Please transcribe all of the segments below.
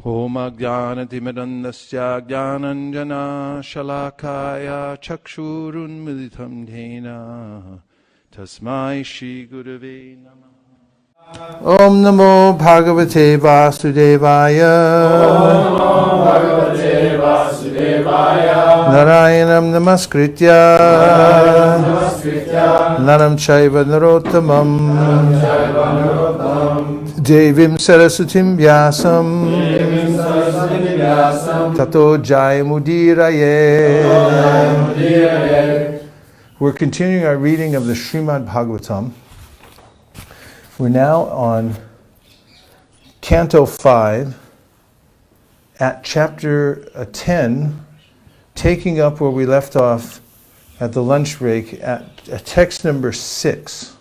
Om Ajnanatimirandasya Jnananjana Shalakaya Chakshurunmilitam Dhena Tasmai Shri Gurave Namah. Om Namo Bhagavate Vasudevaya. Om Namo Bhagavate Vasudevaya. Narayanam Namaskritya Naram Chaiva Narottamam Devim Sarasatim Vyasam Tato Jayamudiraye. We're continuing our reading of the Srimad Bhagavatam. We're now on Canto 5 at chapter 10, taking up where we left off at the lunch break at text number 6.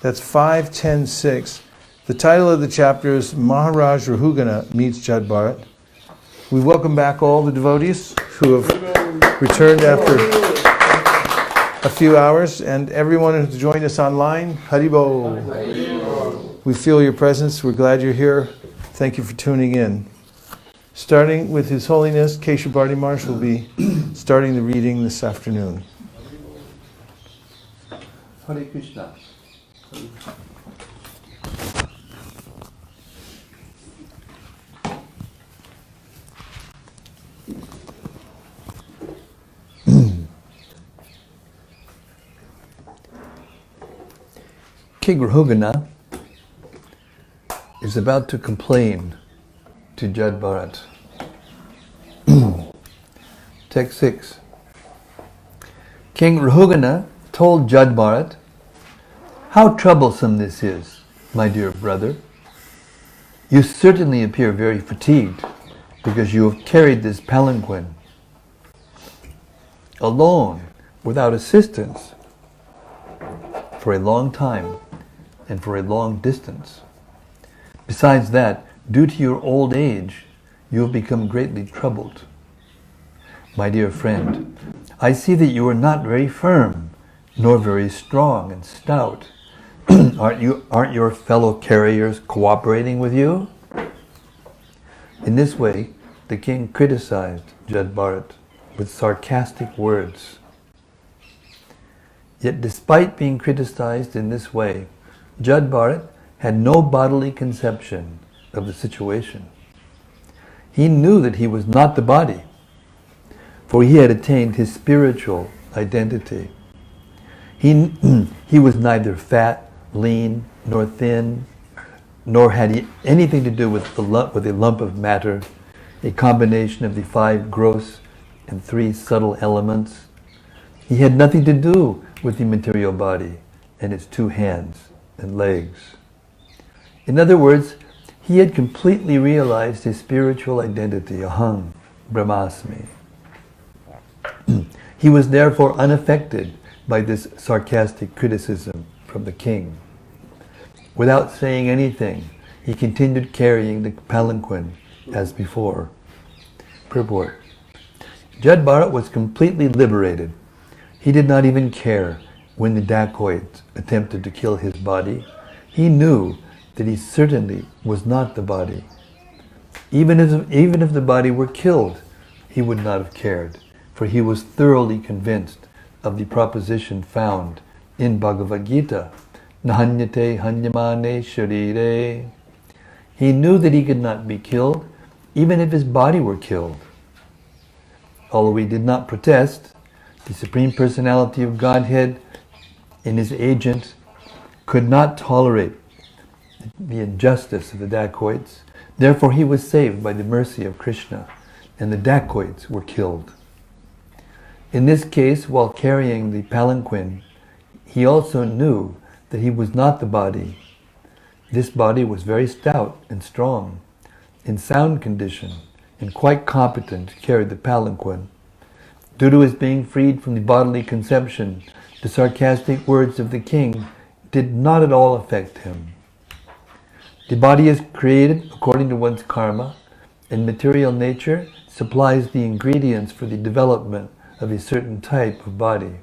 That's 5.10.6. The title of the chapter is Maharaja Rahugana meets Jad Bharat. We welcome back all the devotees who have returned after a few hours, and everyone who's joined us online. Haribo. We feel your presence. We're glad you're here. Thank you for tuning in. Starting with His Holiness, Kesava Bharati Maharaj will be starting the reading this afternoon. Hare Krishna. King Rahugana is about to complain to Jad Bharat. Text 6. King Rahugana told Jad Bharat, "How troublesome this is, my dear brother. You certainly appear very fatigued because you have carried this palanquin alone, without assistance, for a long time and for a long distance. Besides that, due to your old age, you have become greatly troubled. My dear friend, I see that you are not very firm, nor very strong and stout. Aren't your fellow carriers cooperating with you?" In this way, the king criticized Jad Bharat with sarcastic words. Yet despite being criticized in this way, Jad Bharat had no bodily conception of the situation. He knew that he was not the body, for he had attained his spiritual identity. He was neither fat, lean, nor thin, nor had he anything to do with a lump of matter, a combination of the 5 gross and 3 subtle elements. He had nothing to do with the material body and its 2 hands and legs. In other words, he had completely realized his spiritual identity, aham brahmasmi. He was therefore unaffected by this sarcastic criticism from the king. Without saying anything, he continued carrying the palanquin as before. Purport. Jad Bharat was completely liberated. He did not even care when the dacoits attempted to kill his body. He knew that he certainly was not the body. Even if the body were killed, he would not have cared, for he was thoroughly convinced of the proposition found in Bhagavad Gita, Nahanyate hanyamane sharire. He knew that he could not be killed, even if his body were killed. Although he did not protest, the Supreme Personality of Godhead and his agent could not tolerate the injustice of the dacoits. Therefore he was saved by the mercy of Krishna, and the dacoits were killed. In this case, while carrying the palanquin, he also knew that he was not the body. This body was very stout and strong, in sound condition, and quite competent to carry the palanquin. Due to his being freed from the bodily conception, the sarcastic words of the king did not at all affect him. The body is created according to one's karma, and material nature supplies the ingredients for the development of a certain type of body.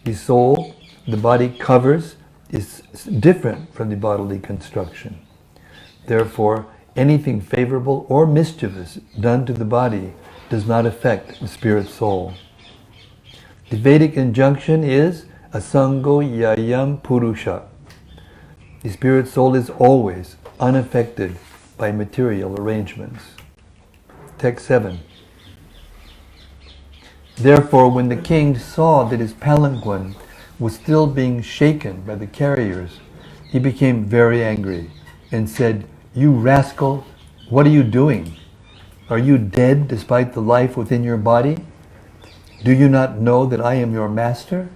The soul the body covers is different from the bodily construction. Therefore, anything favorable or mischievous done to the body does not affect the spirit soul. The Vedic injunction is asango yayam purusha. The spirit soul is always unaffected by material arrangements. Text 7. Therefore, when the king saw that his palanquin was still being shaken by the carriers, he became very angry and said, "You rascal, what are you doing? Are you dead despite the life within your body? Do you not know that I am your master?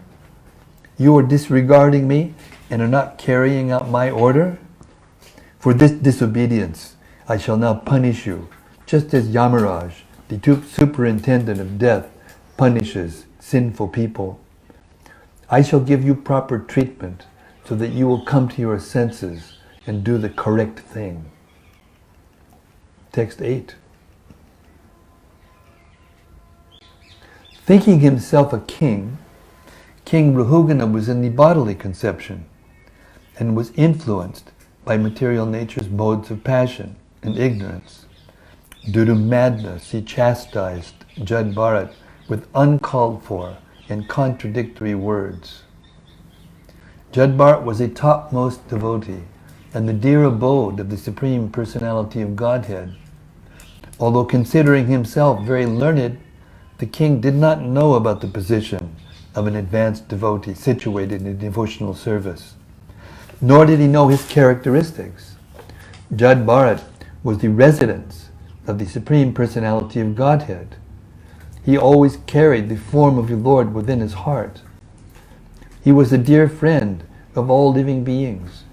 You are disregarding me and are not carrying out my order? For this disobedience, I shall now punish you, just as Yamaraj, the superintendent of death, punishes sinful people. I shall give you proper treatment so that you will come to your senses and do the correct thing." Text 8. Thinking himself a king, King Rahugana was in the bodily conception and was influenced by material nature's modes of passion and ignorance. Due to madness, he chastised Jad Bharat with uncalled for and contradictory words. Jad Bharat was a topmost devotee and the dear abode of the Supreme Personality of Godhead. Although considering himself very learned, the king did not know about the position of an advanced devotee situated in devotional service, nor did he know his characteristics. Jad Bharat was the residence of the Supreme Personality of Godhead. He always carried the form of the Lord within his heart. He was a dear friend of all living beings,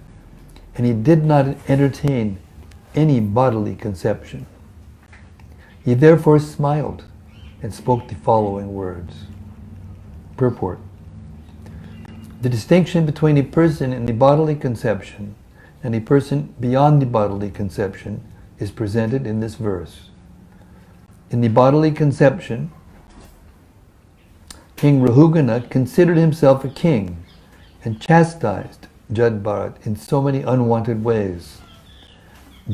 and he did not entertain any bodily conception. He therefore smiled and spoke the following words. Purport. The distinction between a person in the bodily conception and a person beyond the bodily conception is presented in this verse. In the bodily conception, King Rahugana considered himself a king and chastised Jad Bharat in so many unwanted ways.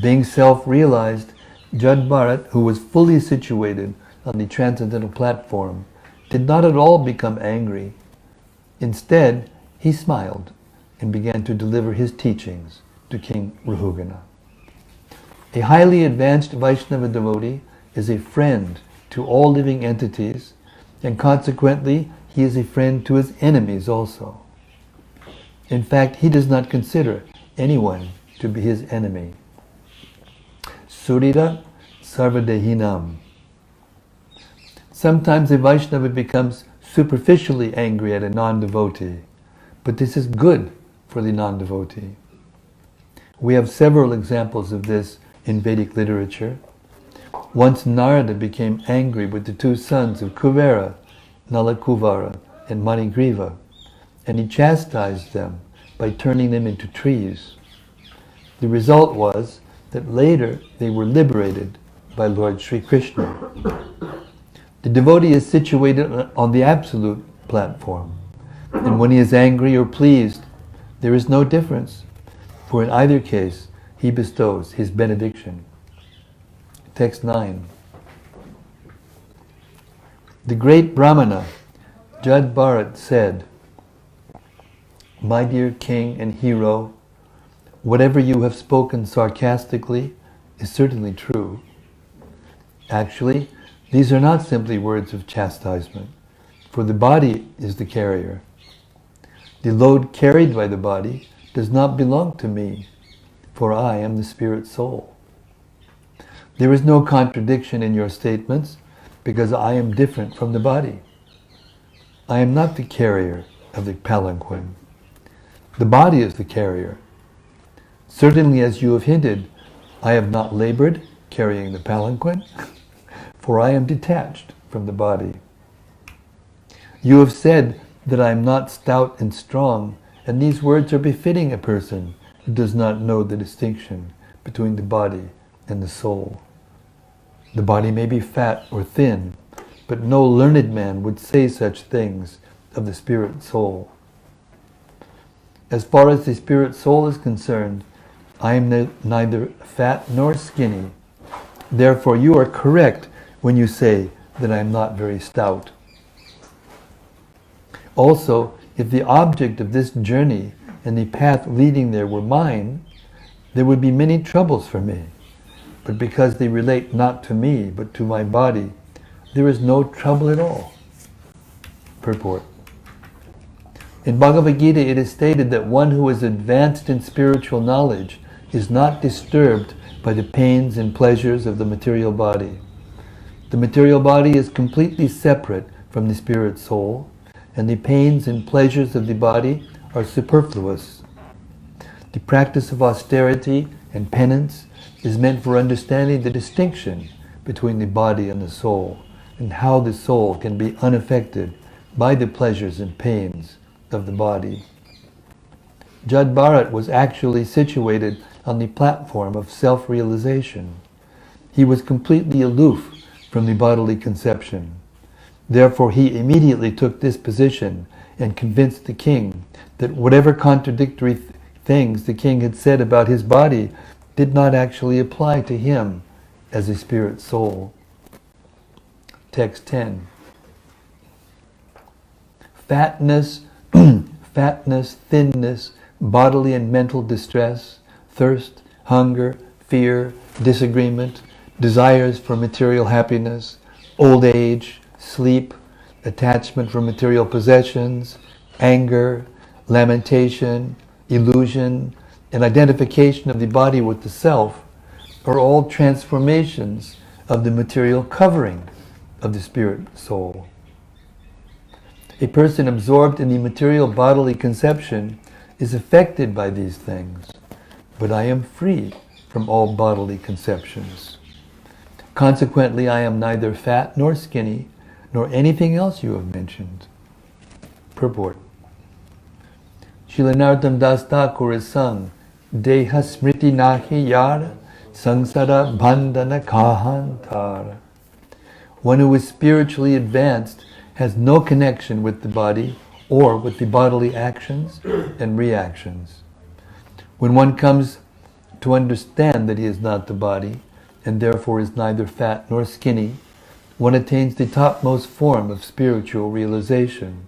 Being self-realized, Jad Bharat, who was fully situated on the transcendental platform, did not at all become angry. Instead, he smiled and began to deliver his teachings to King Rahugana. A highly advanced Vaishnava devotee is a friend to all living entities, and consequently, he is a friend to his enemies also. In fact, he does not consider anyone to be his enemy. Surira sarvadehinam. Sometimes a Vaishnava becomes superficially angry at a non-devotee, but this is good for the non-devotee. We have several examples of this in Vedic literature. Once Narada became angry with the two sons of Kuvera, Nalakuvara and Manigriva, and he chastised them by turning them into trees. The result was that later they were liberated by Lord Sri Krishna. The devotee is situated on the absolute platform, and when he is angry or pleased, there is no difference, for in either case he bestows his benediction. Text 9. The great Brahmana, Jad Bharat, said, "My dear king and hero, whatever you have spoken sarcastically is certainly true. Actually, these are not simply words of chastisement, for the body is the carrier. The load carried by the body does not belong to me, for I am the spirit soul. There is no contradiction in your statements, because I am different from the body. I am not the carrier of the palanquin. The body is the carrier. Certainly, as you have hinted, I have not labored carrying the palanquin, for I am detached from the body. You have said that I am not stout and strong, and these words are befitting a person who does not know the distinction between the body and the soul. The body may be fat or thin, but no learned man would say such things of the spirit soul. As far as the spirit soul is concerned, I am neither fat nor skinny. Therefore you are correct when you say that I am not very stout. Also, if the object of this journey and the path leading there were mine, there would be many troubles for me. But because they relate not to me, but to my body, there is no trouble at all. Purport. In Bhagavad Gita it is stated that one who is advanced in spiritual knowledge is not disturbed by the pains and pleasures of the material body. The material body is completely separate from the spirit soul, and the pains and pleasures of the body are superfluous. The practice of austerity and penance is meant for understanding the distinction between the body and the soul, and how the soul can be unaffected by the pleasures and pains of the body. Jad Bharat was actually situated on the platform of self-realization. He was completely aloof from the bodily conception. Therefore he immediately took this position and convinced the king that whatever contradictory things the king had said about his body did not actually apply to him as a spirit soul. Text 10. Fatness, thinness, bodily and mental distress, thirst, hunger, fear, disagreement, desires for material happiness, old age, sleep, attachment for material possessions, anger, lamentation, illusion, and identification of the body with the self are all transformations of the material covering of the spirit soul. A person absorbed in the material bodily conception is affected by these things, but I am free from all bodily conceptions. Consequently, I am neither fat nor skinny, nor anything else you have mentioned. Purport. Srila Narottam Das Thakur has sung, Deha smriti nahi yar, sangsara bandhana kahantara. One who is spiritually advanced has no connection with the body or with the bodily actions and reactions. When one comes to understand that he is not the body, and therefore is neither fat nor skinny, one attains the topmost form of spiritual realization.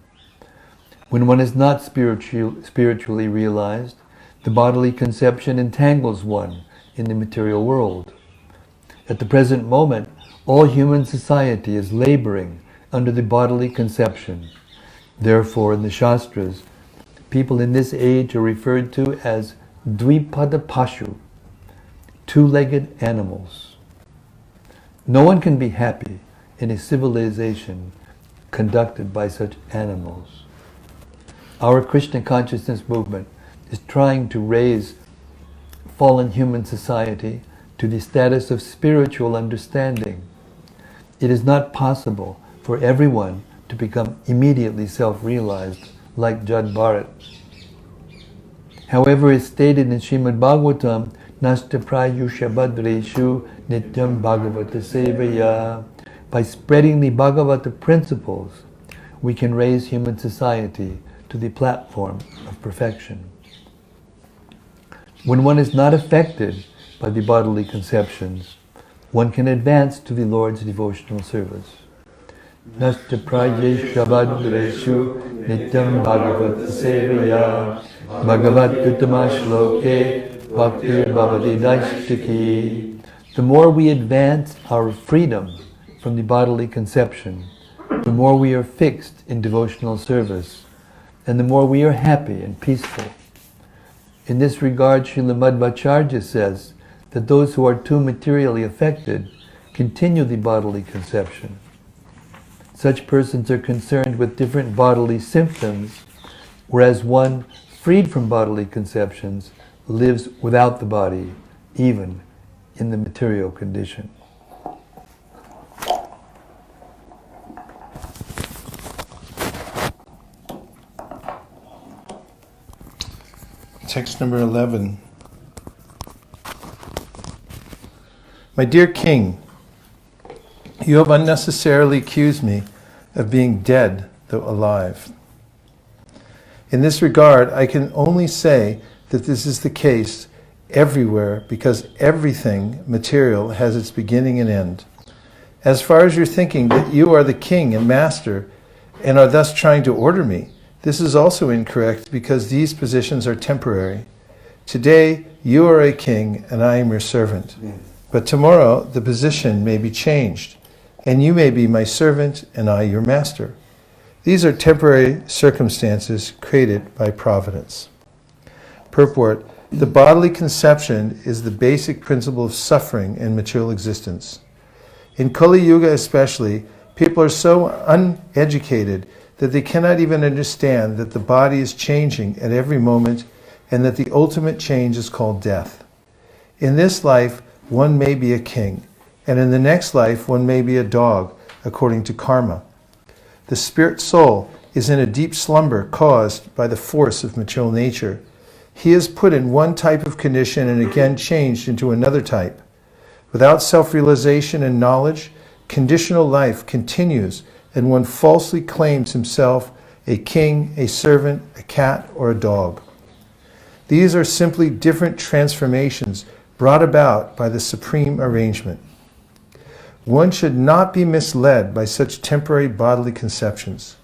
When one is not spiritually realized, the bodily conception entangles one in the material world. At the present moment, all human society is laboring under the bodily conception. Therefore, in the Shastras, people in this age are referred to as Dvipada Pashu, two-legged animals. No one can be happy in a civilization conducted by such animals. Our Krishna consciousness movement is trying to raise fallen human society to the status of spiritual understanding. It is not possible for everyone to become immediately self-realized like Jad Bharat. However, as stated in Srimad Bhagavatam, Nasta prayusha badreshu nityam bhagavata sevaya. By spreading the Bhagavata principles, we can raise human society to the platform of perfection. When one is not affected by the bodily conceptions, one can advance to the Lord's devotional service. Nasta prayesha badreshu nityam bhagavata sevaya. Bhagavat uttama shloke bhaktir bhavati daishtaki. The more we advance our freedom from the bodily conception, the more we are fixed in devotional service, and the more we are happy and peaceful. In this regard, Srila Madhvacharya says that those who are too materially affected continue the bodily conception. Such persons are concerned with different bodily symptoms, whereas one freed from bodily conceptions lives without the body, even in the material condition. Text number 11. My dear King, you have unnecessarily accused me of being dead, though alive. In this regard, I can only say that this is the case everywhere, because everything material has its beginning and end. As far as you're thinking that you are the king and master and are thus trying to order me, this is also incorrect, because these positions are temporary. Today, you are a king and I am your servant. But tomorrow, the position may be changed, and you may be my servant and I your master. These are temporary circumstances created by providence. Purport: the bodily conception is the basic principle of suffering in material existence. In Kali Yuga especially, people are so uneducated that they cannot even understand that the body is changing at every moment and that the ultimate change is called death. In this life, one may be a king, and in the next life, one may be a dog, according to karma. The spirit soul is in a deep slumber caused by the force of material nature. He is put in one type of condition and again changed into another type. Without self-realization and knowledge, conditional life continues, and one falsely claims himself a king, a servant, a cat, or a dog. These are simply different transformations brought about by the supreme arrangement. One should not be misled by such temporary bodily conceptions.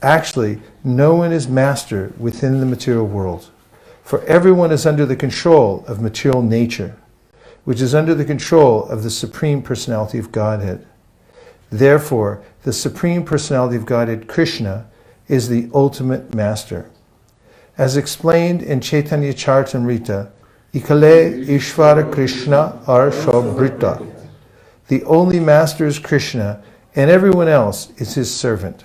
Actually, no one is master within the material world, for everyone is under the control of material nature, which is under the control of the Supreme Personality of Godhead. Therefore, the Supreme Personality of Godhead, Krishna, is the ultimate master. As explained in Chaitanya Charitamrita, Ikale Ishvara Krishna Arshabhrita. The only master is Krishna, and everyone else is his servant.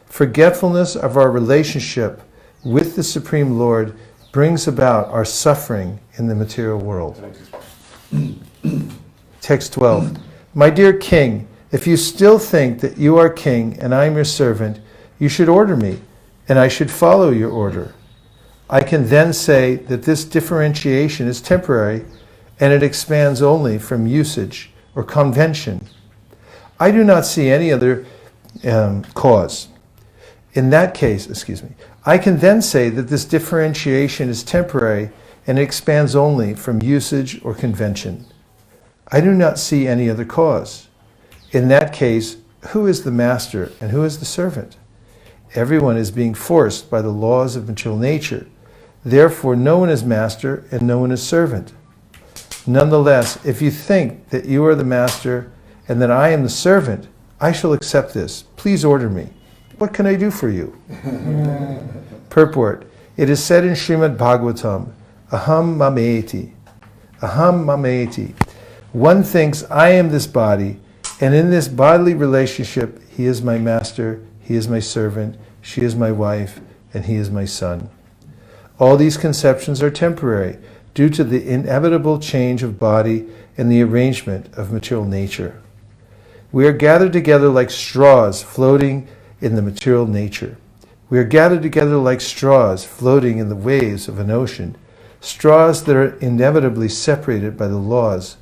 Forgetfulness of our relationship with the Supreme Lord brings about our suffering in the material world. Text 12. My dear king, if you still think that you are king and I am your servant, you should order me, and I should follow your order. I can then say that this differentiation is temporary, and it expands only from usage or convention. I do not see any other cause. In that case, I can then say that this differentiation is temporary, and it expands only from usage or convention. I do not see any other cause. In that case, who is the master and who is the servant? Everyone is being forced by the laws of material nature. Therefore, no one is master and no one is servant. Nonetheless, if you think that you are the master and that I am the servant, I shall accept this. Please order me. What can I do for you? Purport. It is said in Srimad Bhagavatam, Aham Mameti. Aham Mameti. One thinks I am this body, and in this bodily relationship, he is my master, he is my servant, she is my wife, and he is my son. All these conceptions are temporary, due to the inevitable change of body and the arrangement of material nature. We are gathered together like straws floating in the material nature. We are gathered together like straws floating in the waves of an ocean, straws that are inevitably separated by the laws.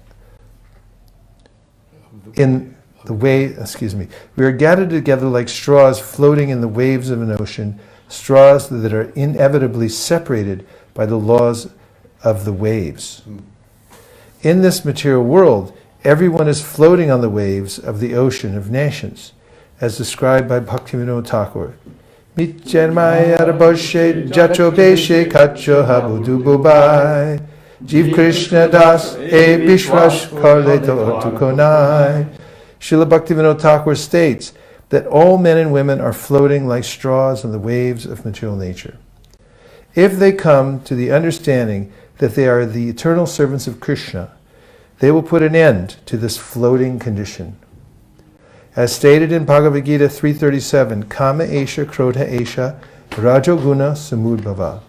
We are gathered together like straws floating in the waves of an ocean, straws that are inevitably separated by the laws of the waves. In this material world, everyone is floating on the waves of the ocean of nations, as described by Bhaktivinoda Thakur. Mitchermaya Boshe Jacho Beshe Kacho Habudu Bubai Jiv Krishna Das E Bishwash Karleto Tukonai. Srila Bhaktivinoda Thakur states that all men and women are floating like straws on the waves of material nature. If they come to the understanding that they are the eternal servants of Krishna, they will put an end to this floating condition. As stated in Bhagavad Gita 3:37, Kama Esha Krodha Esha Rajoguna Samudbhava.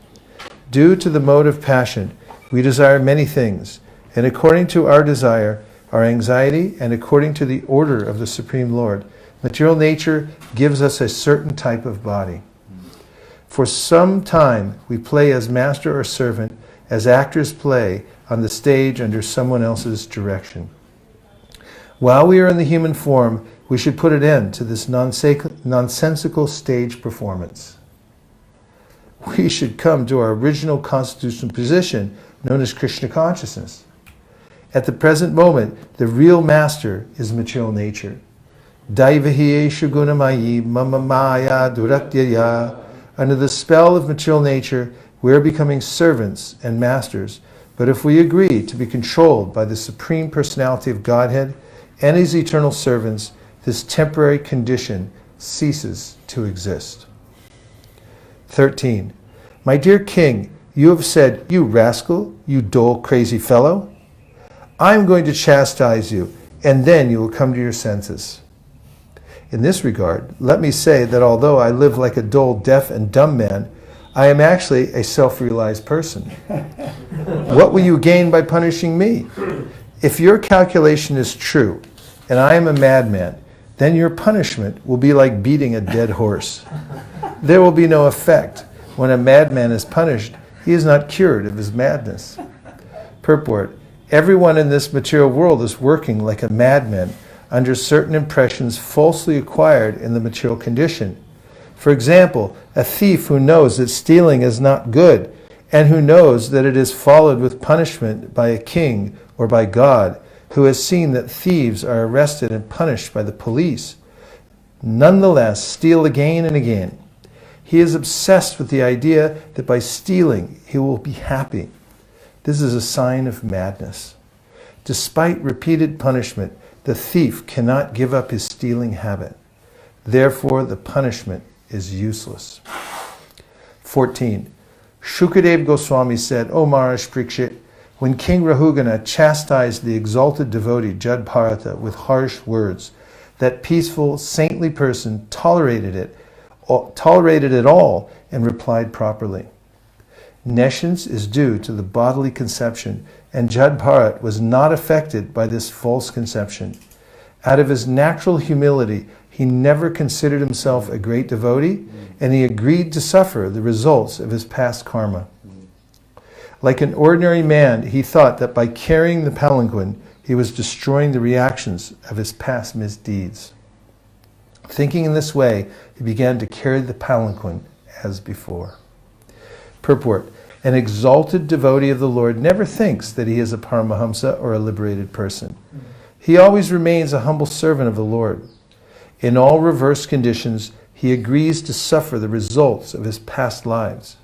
Due to the mode of passion, we desire many things, and according to our desire, our anxiety, and according to the order of the Supreme Lord, material nature gives us a certain type of body. For some time, we play as master or servant, as actors play on the stage under someone else's direction. While we are in the human form, we should put an end to this nonsensical stage performance. we should come to our original constitutional position known as Krishna consciousness. At the present moment, the real master is material nature. Daivahi gunamayi mama maya duratyaya. Under the spell of material nature, we are becoming servants and masters. But if we agree to be controlled by the Supreme Personality of Godhead and His eternal servants, this temporary condition ceases to exist. 13. My dear king, you have said, "You rascal, you dull, crazy fellow. I am going to chastise you, and then you will come to your senses." In this regard, let me say that although I live like a dull, deaf, and dumb man, I am actually a self-realized person. What will you gain by punishing me? If your calculation is true, and I am a madman, then your punishment will be like beating a dead horse. There will be no effect. When a madman is punished, he is not cured of his madness. Purport: everyone in this material world is working like a madman under certain impressions falsely acquired in the material condition. For example, a thief who knows that stealing is not good, and who knows that it is followed with punishment by a king or by God, who has seen that thieves are arrested and punished by the police, nonetheless steal again and again. He is obsessed with the idea that by stealing he will be happy. This is a sign of madness. Despite repeated punishment, the thief cannot give up his stealing habit. Therefore, the punishment is useless. 14. Shukadev Goswami said, "O Maharaj Parikshit, when King Rahugana chastised the exalted devotee Jad Bharata with harsh words, that peaceful, saintly person tolerated it all and replied properly. Nescience is due to the bodily conception, and Jad Bharat was not affected by this false conception. Out of his natural humility, he never considered himself a great devotee, and he agreed to suffer the results of his past karma. Like an ordinary man, he thought that by carrying the palanquin, he was destroying the reactions of his past misdeeds. Thinking in this way, he began to carry the palanquin as before." Purport: an exalted devotee of the Lord never thinks that he is a Paramahamsa or a liberated person. He always remains a humble servant of the Lord. In all reverse conditions, he agrees to suffer the results of his past life.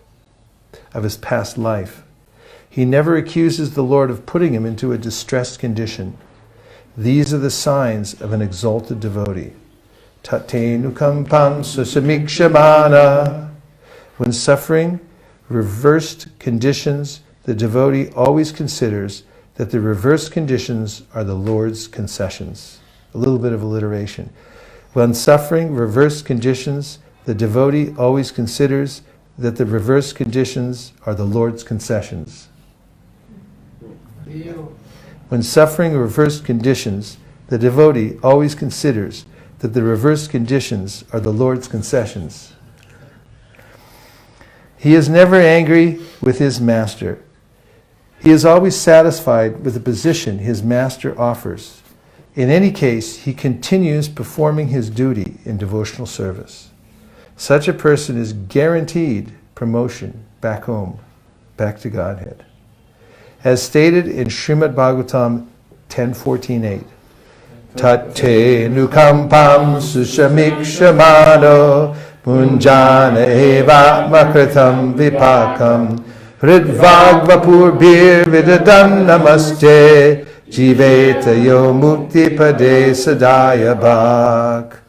He never accuses the Lord of putting him into a distressed condition. These are the signs of an exalted devotee. Tatenukampam susamikshamana. When suffering reversed conditions, the devotee always considers that the reversed conditions are the Lord's concessions. A little bit of alliteration. When suffering reversed conditions, the devotee always considers that the reversed conditions are the Lord's concessions. When suffering reversed conditions, the devotee always considers that the reversed conditions are the Lord's concessions. He is never angry with his master. He is always satisfied with the position his master offers. In any case, he continues performing his duty in devotional service. Such a person is guaranteed promotion back home, back to Godhead. As stated in Srimad Bhagavatam 10.14.8, Tate nukampam susamikshamano punjana eva makritam vipakam hridvagvapurbir vidadam namaste jiveta yo mukti pade sadaya bhak.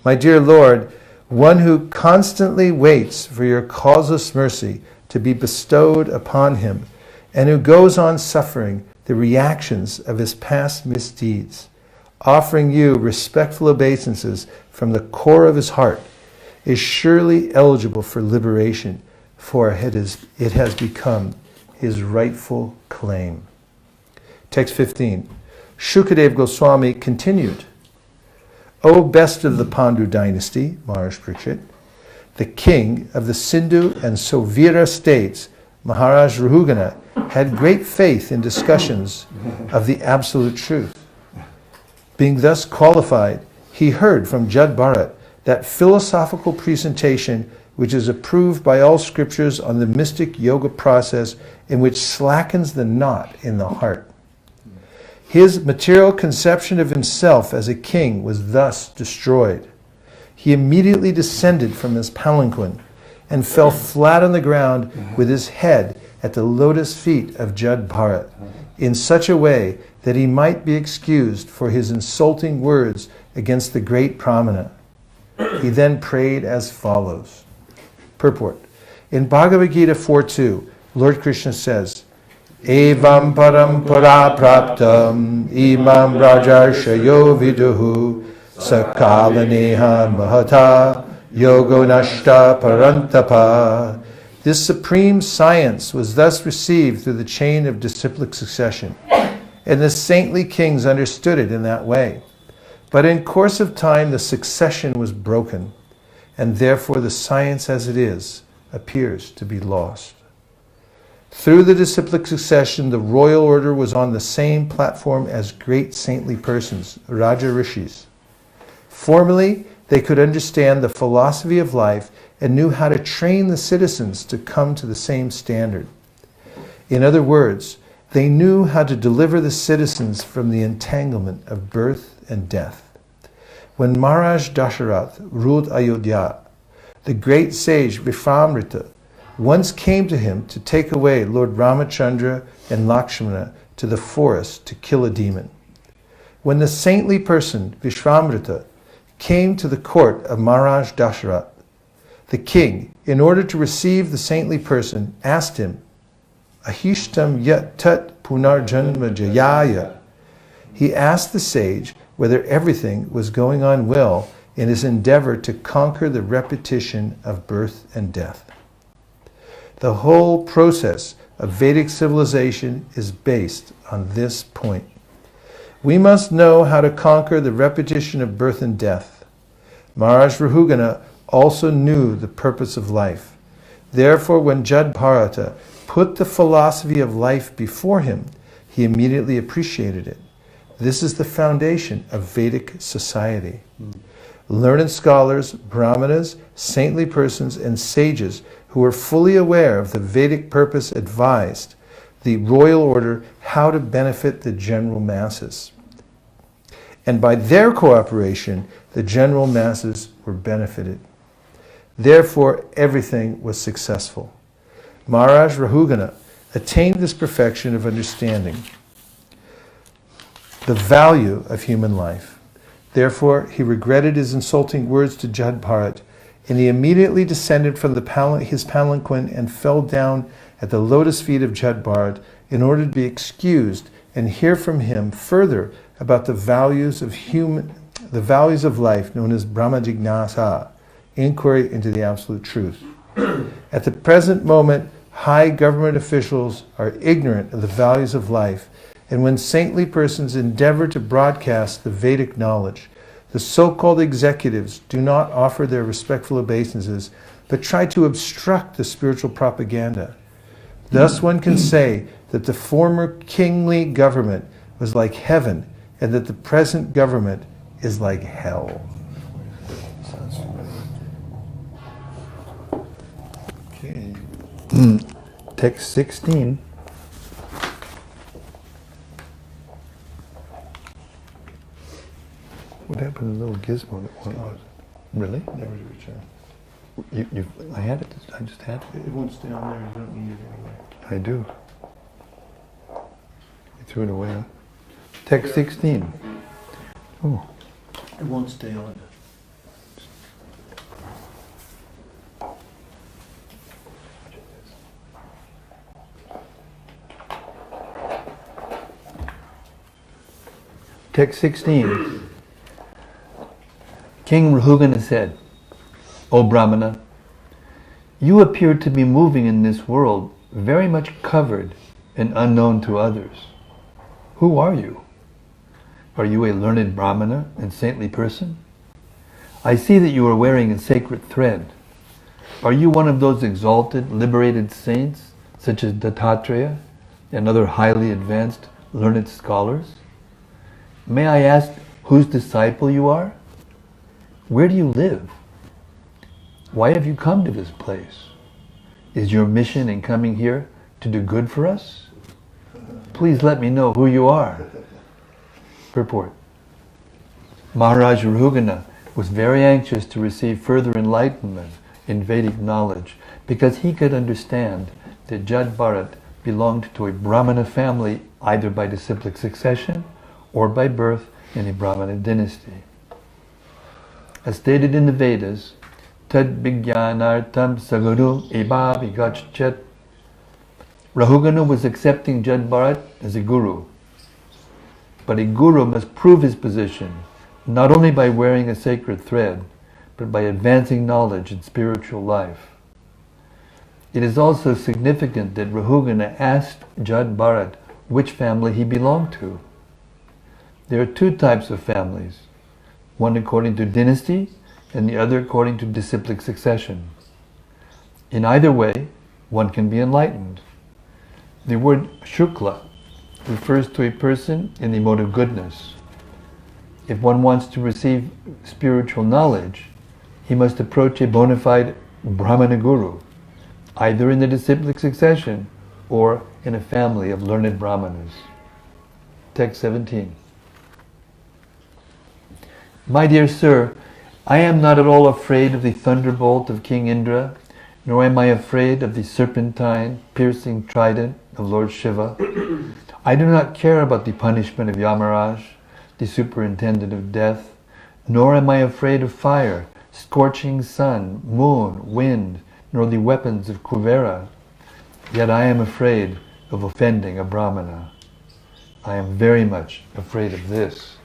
My dear Lord, one who constantly waits for your causeless mercy to be bestowed upon him, and who goes on suffering the reactions of his past misdeeds, offering you respectful obeisances from the core of his heart, is surely eligible for liberation, for it has become his rightful claim. Text 15. Shukadev Goswami continued, O best of the Pandu dynasty, Maharaj Parikshit, the king of the Sindhu and Sovira states, Maharaj Rahugana, had great faith in discussions of the absolute truth. Being thus qualified, he heard from Jad Bharat that philosophical presentation which is approved by all scriptures on the mystic yoga process and which slackens the knot in the heart. His material conception of himself as a king was thus destroyed. He immediately descended from his palanquin and fell flat on the ground with his head at the lotus feet of Jad Bharat, in such a way that he might be excused for his insulting words against the great Pramana. He then prayed as follows. Purport. In Bhagavad Gita 4.2, Lord Krishna says, Evam parampara praptam imam rajarshayo viduhu sakalaneha mahata yogo nashta parantapa. This supreme science was thus received through the chain of disciplic succession, and the saintly kings understood it in that way. But in course of time the succession was broken, and therefore the science as it is appears to be lost. Through the disciplic succession, the royal order was on the same platform as great saintly persons, Raja Rishis. Formerly, they could understand the philosophy of life and knew how to train the citizens to come to the same standard. In other words, they knew how to deliver the citizens from the entanglement of birth and death. When Maharaja Dasarath ruled Ayodhya, the great sage Vishvamitra once came to him to take away Lord Ramachandra and Lakshmana to the forest to kill a demon. When the saintly person Vishvamitra came to the court of Maharaj Dasarath, the king, in order to receive the saintly person, asked him, Ahishtam yat tat punarjanma jayaya. He asked the sage whether everything was going on well in his endeavor to conquer the repetition of birth and death. The whole process of Vedic civilization is based on this point. We must know how to conquer the repetition of birth and death. Maharaj Rahugana also knew the purpose of life. Therefore, when Jad Bharata put the philosophy of life before him, he immediately appreciated it. This is the foundation of Vedic society. Learned scholars, brahmanas, saintly persons, and sages who were fully aware of the Vedic purpose advised the royal order how to benefit the general masses. And by their cooperation, the general masses were benefited. Therefore, everything was successful. Maharaj Rahugana attained this perfection of understanding the value of human life. Therefore, he regretted his insulting words to Jad Bharat, and he immediately descended from his palanquin and fell down at the lotus feet of Jad Bharat in order to be excused and hear from him further about the values of life known as Brahma Jignasa, inquiry into the absolute truth. At the present moment, high government officials are ignorant of the values of life, and when saintly persons endeavor to broadcast the Vedic knowledge, the so-called executives do not offer their respectful obeisances, but try to obstruct the spiritual propaganda. Thus one can say that the former kingly government was like heaven, and that the present government is like hell. Okay. Text 16. What happened to the little gizmo that one? Really? Never to return. I had it. I just had it. It won't stay on there. You don't need it anyway. I do. You threw it away, huh? Text 16. Oh. It won't stay on. Text 16. King Rahugana said, O Brahmana, you appear to be moving in this world very much covered and unknown to others. Who are you? Are you a learned Brahmana and saintly person? I see that you are wearing a sacred thread. Are you one of those exalted, liberated saints, such as Dattatreya and other highly advanced, learned scholars? May I ask whose disciple you are? Where do you live? Why have you come to this place? Is your mission in coming here to do good for us? Please let me know who you are. Purport. Maharaja Rahugana was very anxious to receive further enlightenment in Vedic knowledge because he could understand that Jad Bharat belonged to a Brahmana family either by disciplic succession or by birth in a Brahmana dynasty. As stated in the Vedas, Tad Vijnanartam Saguru Eva Vigachat. Rahugana was accepting Jad Bharat as a guru. But a guru must prove his position not only by wearing a sacred thread, but by advancing knowledge in spiritual life. It is also significant that Rahugana asked Jad Bharat which family he belonged to. There are two types of families, one according to dynasty and the other according to disciplic succession. In either way, one can be enlightened. The word Shukla refers to a person in the mode of goodness. If one wants to receive spiritual knowledge, he must approach a bona fide Brahmana guru, either in the disciplic succession or in a family of learned Brahmanas. Text 17. My dear sir, I am not at all afraid of the thunderbolt of King Indra, nor am I afraid of the serpentine, piercing trident of Lord Shiva. I do not care about the punishment of Yamaraj, the superintendent of death, nor am I afraid of fire, scorching sun, moon, wind, nor the weapons of Kuvera. Yet I am afraid of offending a Brahmana. I am very much afraid of this.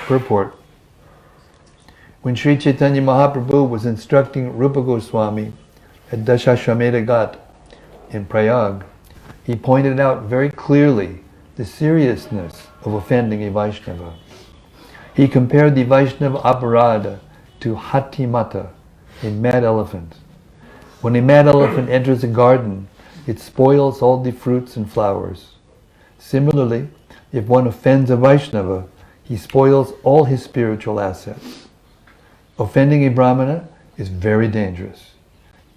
Purport. When Sri Chaitanya Mahaprabhu was instructing Rupa Goswami at Dashashwamedha Ghat in Prayag, he pointed out very clearly the seriousness of offending a Vaishnava. He compared the Vaishnava aparada to Hati Mata, a mad elephant. When a mad elephant enters a garden, it spoils all the fruits and flowers. Similarly, if one offends a Vaishnava, he spoils all his spiritual assets. Offending a Brahmana is very dangerous,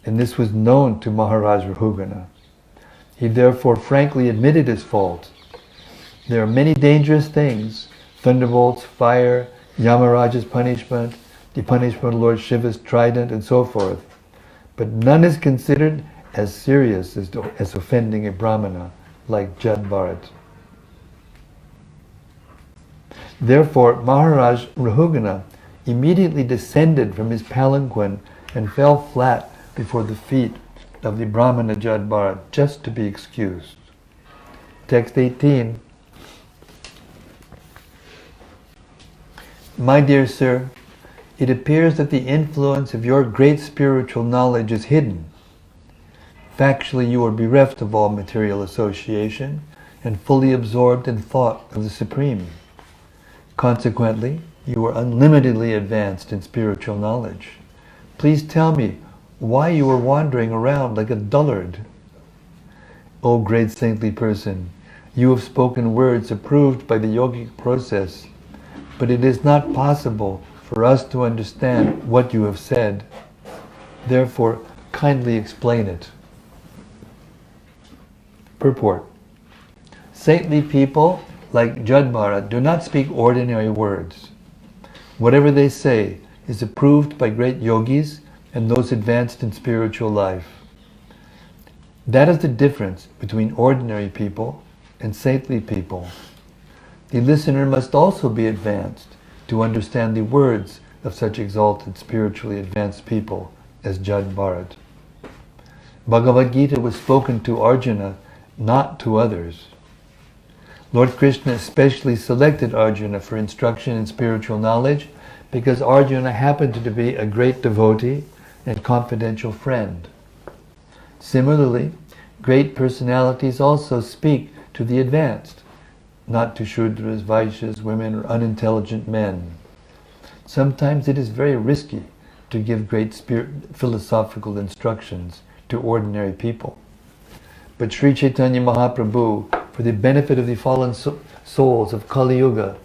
and this was known to Maharaj Rahugana. He therefore frankly admitted his fault. There are many dangerous things, thunderbolts, fire, Yamaraja's punishment, the punishment of Lord Shiva's trident, and so forth. But none is considered as serious as offending a Brahmana like Jad Bharat. Therefore, Maharaj Rahugana immediately descended from his palanquin and fell flat before the feet of the Brahmana Jad Bharat just to be excused. Text 18. My dear sir, it appears that the influence of your great spiritual knowledge is hidden. Factually, you are bereft of all material association and fully absorbed in thought of the Supreme. Consequently, you are unlimitedly advanced in spiritual knowledge. Please tell me why you are wandering around like a dullard. O great saintly person, you have spoken words approved by the yogic process, but it is not possible for us to understand what you have said. Therefore, kindly explain it. Purport. Saintly people like Jad Bharat do not speak ordinary words. Whatever they say is approved by great yogis and those advanced in spiritual life. That is the difference between ordinary people and saintly people. The listener must also be advanced to understand the words of such exalted, spiritually advanced people as Jad Bharat. Bhagavad Gita was spoken to Arjuna, not to others. Lord Krishna especially selected Arjuna for instruction in spiritual knowledge because Arjuna happened to be a great devotee and confidential friend. Similarly, great personalities also speak to the advanced, not to Shudras, Vaishyas, women, or unintelligent men. Sometimes it is very risky to give great philosophical instructions to ordinary people. But Sri Chaitanya Mahaprabhu, for the benefit of the fallen souls of Kali Yuga,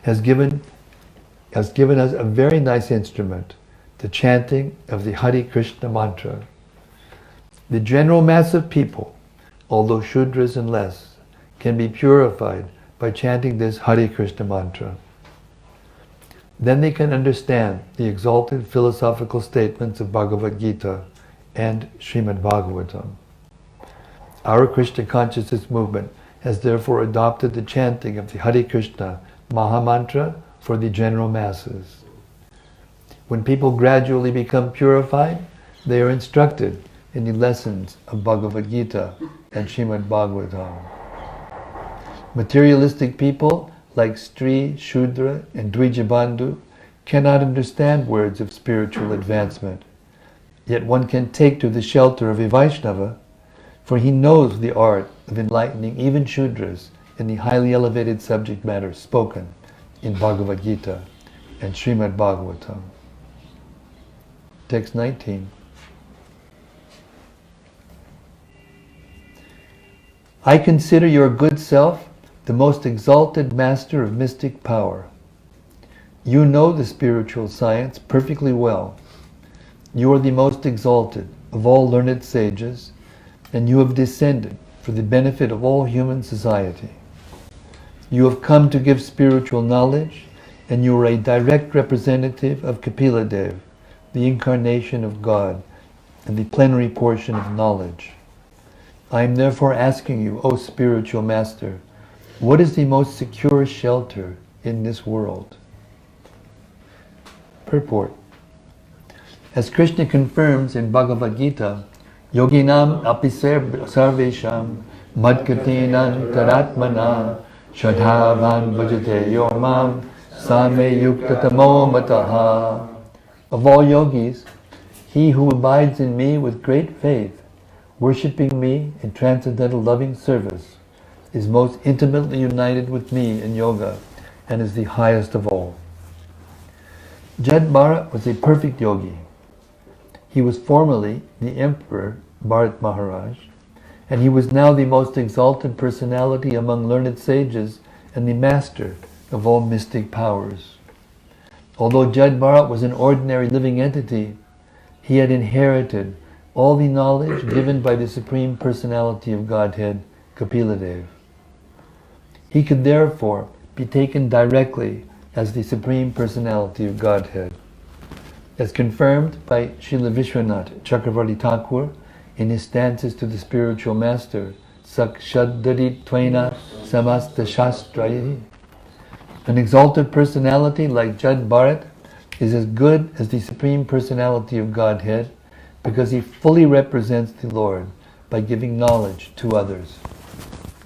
has given us a very nice instrument the chanting of the Hare Krishna mantra. The general mass of people, although Shudras and less, can be purified by chanting this Hare Krishna mantra. Then they can understand the exalted philosophical statements of Bhagavad Gita and Srimad Bhagavatam. Our Krishna consciousness movement has therefore adopted the chanting of the Hare Krishna Mahamantra for the general masses. When people gradually become purified, they are instructed in the lessons of Bhagavad Gita and Srimad Bhagavatam. Materialistic people like Stri, Shudra and Dvijabandhu cannot understand words of spiritual advancement. Yet one can take to the shelter of a Vaishnava, for he knows the art of enlightening even Shudras in the highly elevated subject matter spoken in Bhagavad Gita and Srimad Bhagavatam. Text 19. I consider your good self the most exalted master of mystic power. You know the spiritual science perfectly well. You are the most exalted of all learned sages, and you have descended for the benefit of all human society. You have come to give spiritual knowledge, and you are a direct representative of Kapila Dev, the incarnation of God, and the plenary portion of knowledge. I am therefore asking you, O spiritual master, what is the most secure shelter in this world? Purport. As Krishna confirms in Bhagavad Gita, Yoginam apiser sarvesham madkatinam taratmanam shadhavan bhajate yomam same yuktatamo mataha. Of all yogis, he who abides in me with great faith, worshipping me in transcendental loving service, is most intimately united with me in yoga and is the highest of all. Jad Bharat was a perfect yogi. He was formerly the Emperor Bharat Maharaj, and he was now the most exalted personality among learned sages and the master of all mystic powers. Although Jad Bharat was an ordinary living entity, he had inherited all the knowledge given by the Supreme Personality of Godhead, Kapila Dev. He could therefore be taken directly as the Supreme Personality of Godhead. As confirmed by Srila Vishwanath Chakravarti Thakur in his stanzas to the spiritual master, Sakshaddari Twaina Samasta Shastrayi. An exalted personality like Jad Bharat is as good as the Supreme Personality of Godhead because he fully represents the Lord by giving knowledge to others.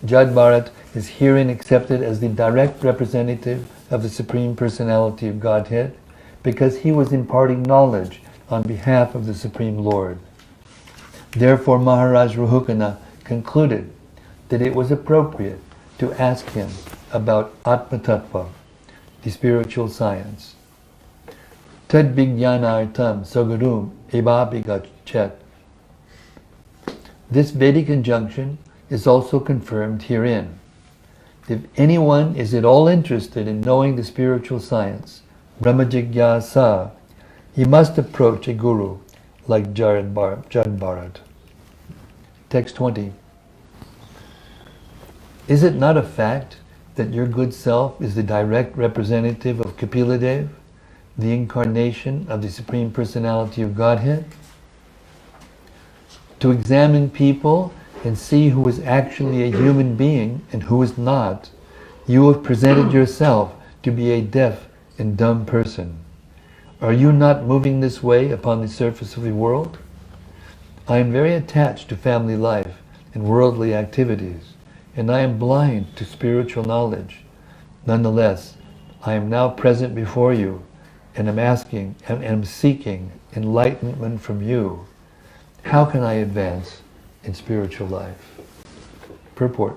Jad Bharat is herein accepted as the direct representative of the Supreme Personality of Godhead because he was imparting knowledge on behalf of the Supreme Lord. Therefore Maharaj Rahukana concluded that it was appropriate to ask him about Atma Tattva, the spiritual science. Tad Vijnanartam Sagarum Ebabhigachet. This Vedic injunction is also confirmed herein. If anyone is at all interested in knowing the spiritual science, Brahma Jigyasa, he must approach a guru like Jad Bharat. Text 20. Is it not a fact that your good self is the direct representative of Kapila Dev, the incarnation of the Supreme Personality of Godhead? To examine people and see who is actually a human being and who is not, you have presented yourself to be a deaf and dumb person. Are you not moving this way upon the surface of the world? I am very attached to family life and worldly activities, and I am blind to spiritual knowledge. Nonetheless, I am now present before you, and am seeking enlightenment from you. How can I advance in spiritual life? Purport.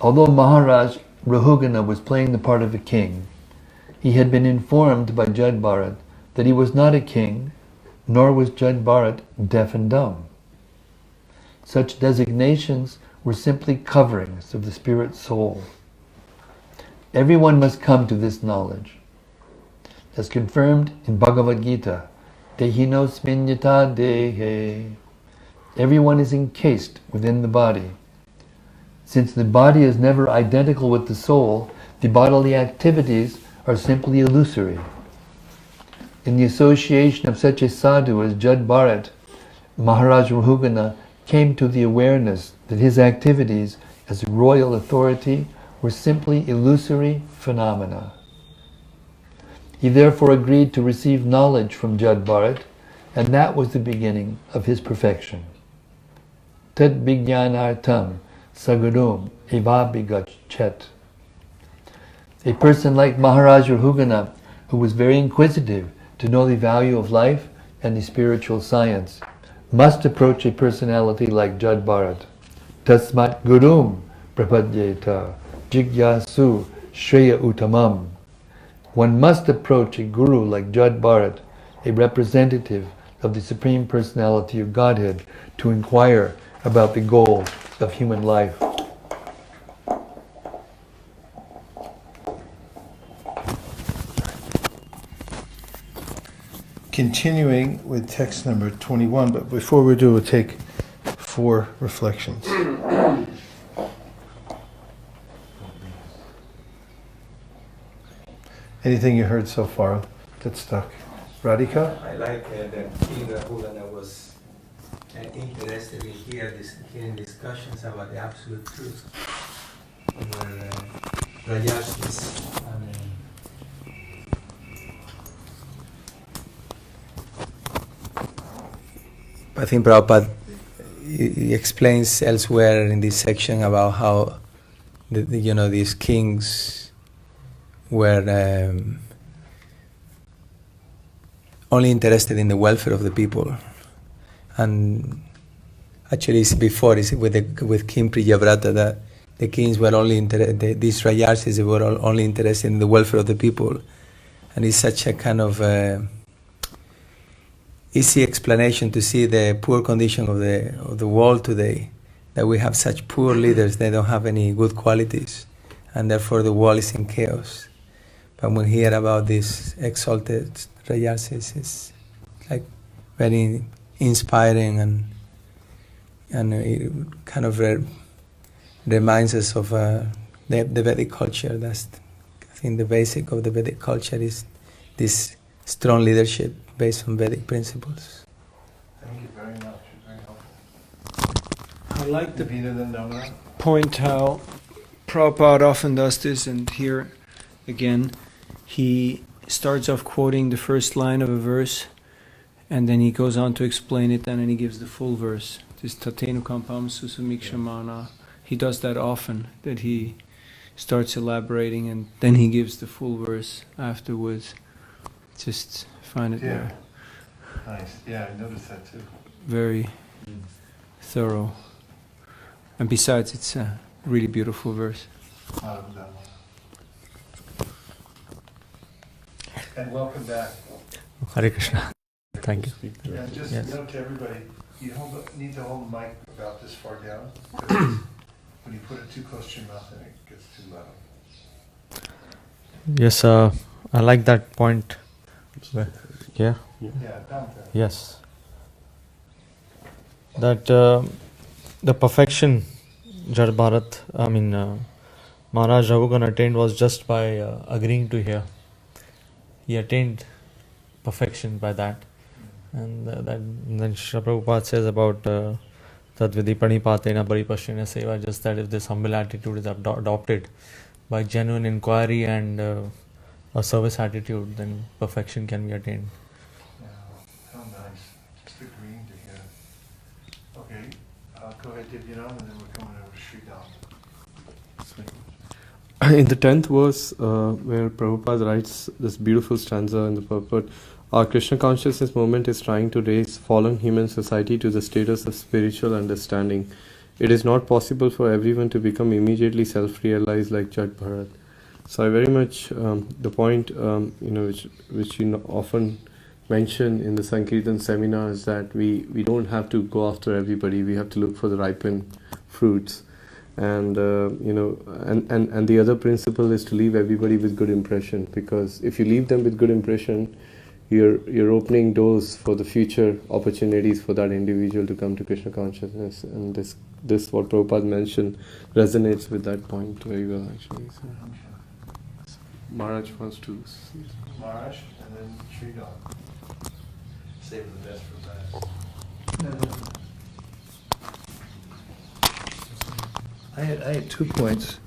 Although Maharaj Rahugana was playing the part of a king, he had been informed by Jad Bharat that he was not a king, nor was Jad Bharat deaf and dumb. Such designations were simply coverings of the spirit soul. Everyone must come to this knowledge. as confirmed in Bhagavad Gita. Dehinosmin yata dehe. Everyone is encased within the body. Since the body is never identical with the soul, the bodily activities are simply illusory. In the association of such a sadhu as Jad Bharat, Maharaja Rahugana came to the awareness that his activities as royal authority were simply illusory phenomena. He therefore agreed to receive knowledge from Jad Bharat, and that was the beginning of his perfection. Tad vijnanartam sagarum evabhigachet. A person like Maharaja Rahugana, who was very inquisitive to know the value of life and the spiritual science, must approach a personality like Jad Bharat. Tasmat gurum prapadyeta jigyasu shreya uttamam. One must approach a guru like Jad Bharat, a representative of the Supreme Personality of Godhead, to inquire about the goal of human life. Continuing with text number 21, but before we do, we'll take 4 reflections. Anything you heard so far that stuck? Radhika? I like that King Rahulana was interested in hearing discussions about the absolute truth. Where Rajarsis, I think Prabhupada he explains elsewhere in this section about how these kings were only interested in the welfare of the people, and actually it's before it's with King Priyavrata that the kings were only these Rajarsis were only interested in the welfare of the people, and it's such a kind of easy explanation to see the poor condition of the world today, that we have such poor leaders, they don't have any good qualities, and therefore the world is in chaos. But when we hear about these exalted Rajarsis, it's like very inspiring, and it kind of reminds us of the Vedic culture. That's, I think, the basic of the Vedic culture is this strong leadership based on Vedic principles. Thank you very much. Very helpful. I like to point how Prabhupada often does this, and here again, he starts off quoting the first line of a verse, and then he goes on to explain it, and then he gives the full verse. This Tatenu Kampam Susamikshamana. He does that often, that he starts elaborating, and then he gives the full verse afterwards. Just find it there. Nice. Yeah, I noticed that too. Very thorough. And besides, it's a really beautiful verse. And welcome back. Hare Krishna. Thank you. And just Yes. note to everybody, you need to hold the mic about this far down. When you put it too close to your mouth, then it gets too loud. Yes, I like that point. Yeah. Yeah, down there. Yes. That the perfection Jad Bharat, Maharaj Raghugana attained was just by agreeing to hear. He attained perfection by that. And then Srila Prabhupada says about Tadvidi Pranipatena Paripashrina Seva, just that if this humble attitude is adopted by genuine inquiry and a service attitude, then perfection can be attained. Yeah, how nice. Just agreeing to hear. Okay, go ahead, Divyanam, and then we're coming over to Sridham. In the 10th verse, where Prabhupada writes this beautiful stanza in the purport, our Krishna consciousness movement is trying to raise fallen human society to the status of spiritual understanding. It is not possible for everyone to become immediately self-realized like Jad Bharat. So I very much, the point, which you often mention in the Sankirtan seminars, that we don't have to go after everybody, we have to look for the ripened fruits. And and the other principle is to leave everybody with good impression, because if you leave them with good impression, you're opening doors for the future opportunities for that individual to come to Krishna consciousness. And this what Prabhupada mentioned resonates with that point very well, actually. So, Maharaj wants to. Maharaj and then Sridhar. Save the best for last. I had 2 points.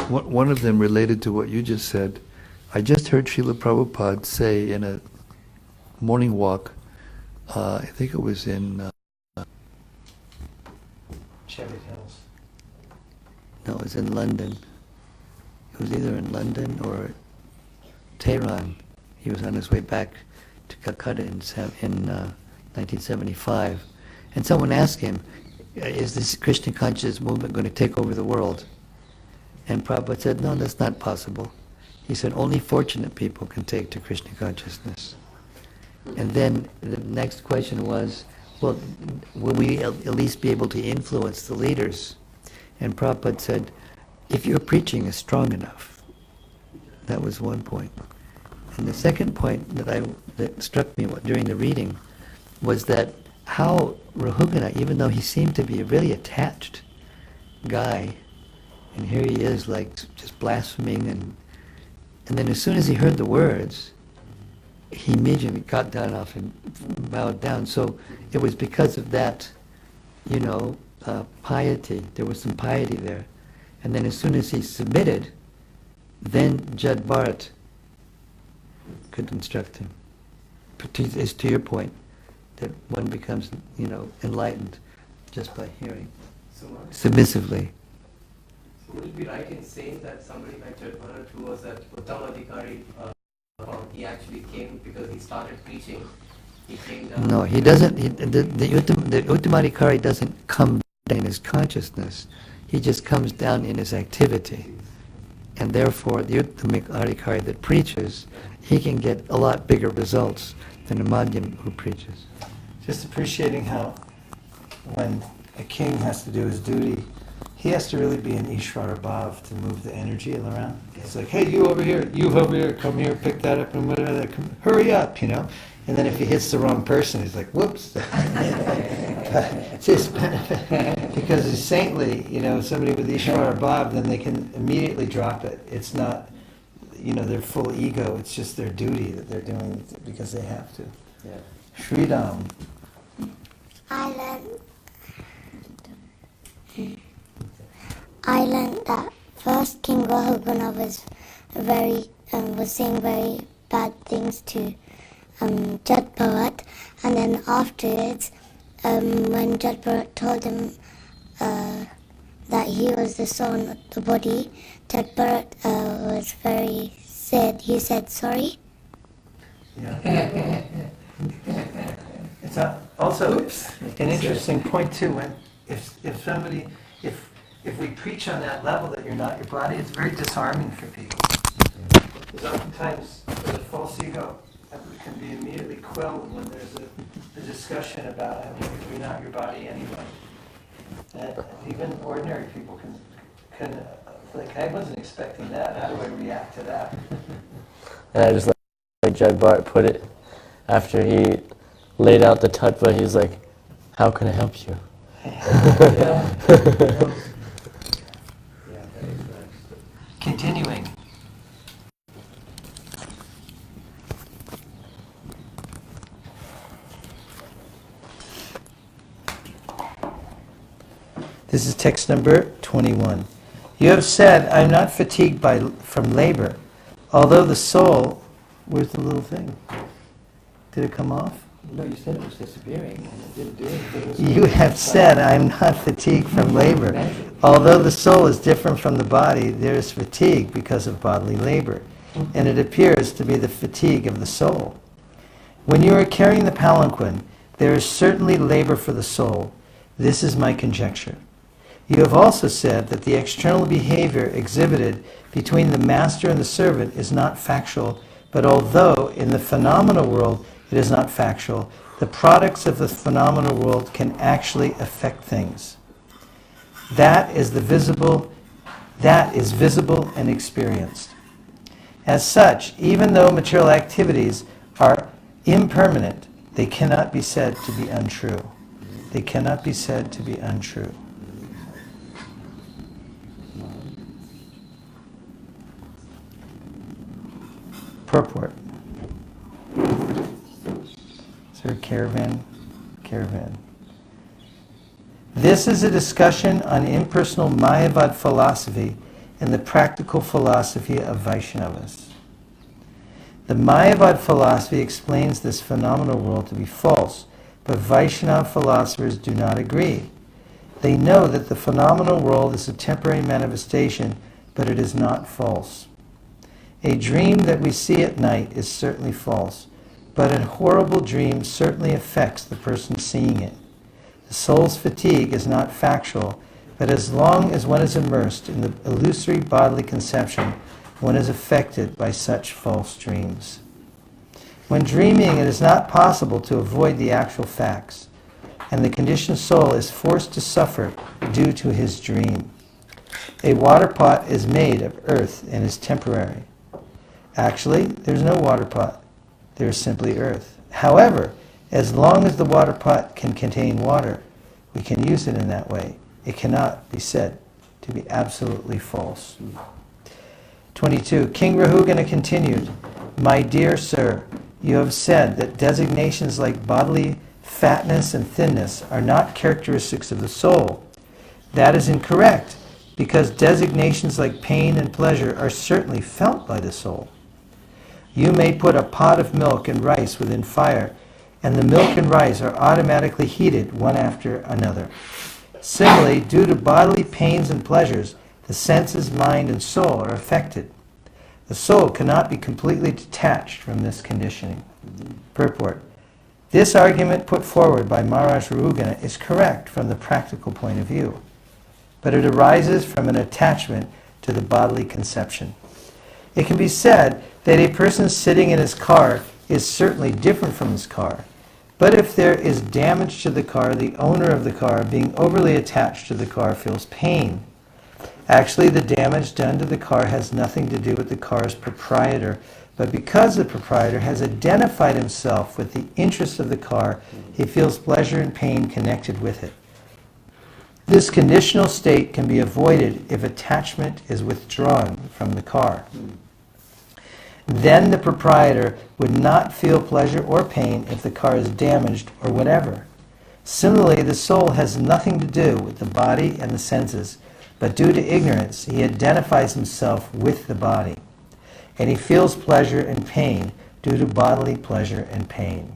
One of them related to what you just said. I just heard Srila Prabhupada say in a morning walk, I think it was in... Chariot Hills. No, it was in London. It was either in London or Tehran. He was on his way back to Calcutta in 1975. And someone asked him, is this Krishna consciousness movement going to take over the world? And Prabhupada said, no, that's not possible. He said, only fortunate people can take to Krishna consciousness. And then the next question was, well, will we at least be able to influence the leaders? And Prabhupada said, if your preaching is strong enough. That was one point. And the second point that struck me during the reading was that how Rahugana, even though he seemed to be a really attached guy, and here he is like just blaspheming, and then as soon as he heard the words, he immediately got down off and bowed down. So it was because of that, piety. There was some piety there. And then as soon as he submitted, then Jad Bharat could instruct him. As to your point, that one becomes, enlightened just by hearing, submissively. So would it be right in saying that somebody like Jad Bharat, who was that Uttamadhikari, he actually came because he started preaching, he came down? No, he doesn't. The Uttamadhikari doesn't come down in his consciousness. He just comes down in his activity. And therefore, the Uttamadhikari that preaches, he can get a lot bigger results than a Madhyam who preaches. Just appreciating how when a king has to do his duty, he has to really be an Ishvara Bhav to move the energy around. It's like, hey, you over here, come here, pick that up, and whatever, hurry up, And then if he hits the wrong person, he's like, whoops. It's his benefit. Because he's saintly, somebody with Ishvara Bhav, then they can immediately drop it. It's not, their full ego, it's just their duty that they're doing because they have to. Yeah. Sridham. I learned that first King Rahugana was saying very bad things to Jad Bharat, and then afterwards, when Jad Bharat told him that he was the soul, not the body, Jad Bharat was very sad. He said sorry. Yeah. It's also an interesting point too. When if we preach on that level that you're not your body, it's very disarming for people. Because oftentimes the false ego can be immediately quelled when there's a discussion about you're not your body anyway. And even ordinary people can like, I wasn't expecting that. How do I react to that? And I just like Jad Bharat put it after he laid out the tattva. He's like, "How can I help you?" Continuing. This is text number 21. You have said, I am not fatigued from labor, although the soul, where's the little thing? Did it come off? No, you said it was disappearing, and it didn't do anything. You have said, I am not fatigued from labor. Although the soul is different from the body, there is fatigue because of bodily labor, and it appears to be the fatigue of the soul. When you are carrying the palanquin, there is certainly labor for the soul. This is my conjecture. You have also said that the external behavior exhibited between the master and the servant is not factual, but although in the phenomenal world it is not factual, the products of the phenomenal world can actually affect things. That is visible and experienced. As such, even though material activities are impermanent, they cannot be said to be untrue. They cannot be said to be untrue. Purport. Is there a caravan? Caravan. This is a discussion on impersonal Mayavad philosophy and the practical philosophy of Vaishnavas. The Mayavad philosophy explains this phenomenal world to be false, but Vaishnava philosophers do not agree. They know that the phenomenal world is a temporary manifestation, but it is not false. A dream that we see at night is certainly false, but a horrible dream certainly affects the person seeing it. The soul's fatigue is not factual, but as long as one is immersed in the illusory bodily conception, one is affected by such false dreams. When dreaming, it is not possible to avoid the actual facts, and the conditioned soul is forced to suffer due to his dream. A water pot is made of earth and is temporary. Actually, there's no water pot. There is simply earth. However, as long as the water pot can contain water, we can use it in that way. It cannot be said to be absolutely false. 22. King Rahugana continued, "My dear sir, you have said that designations like bodily fatness and thinness are not characteristics of the soul. That is incorrect, because designations like pain and pleasure are certainly felt by the soul. You may put a pot of milk and rice within fire, and the milk and rice are automatically heated one after another. Similarly, due to bodily pains and pleasures, the senses, mind, and soul are affected. The soul cannot be completely detached from this conditioning." Purport. This argument put forward by Maharaja Rahugana is correct from the practical point of view, but it arises from an attachment to the bodily conception. It can be said that a person sitting in his car is certainly different from his car, but if there is damage to the car, the owner of the car, being overly attached to the car, feels pain. Actually, the damage done to the car has nothing to do with the car's proprietor, but because the proprietor has identified himself with the interests of the car, he feels pleasure and pain connected with it. This conditional state can be avoided if attachment is withdrawn from the car. Then the proprietor would not feel pleasure or pain if the car is damaged or whatever. Similarly, the soul has nothing to do with the body and the senses, but due to ignorance, he identifies himself with the body, and he feels pleasure and pain due to bodily pleasure and pain.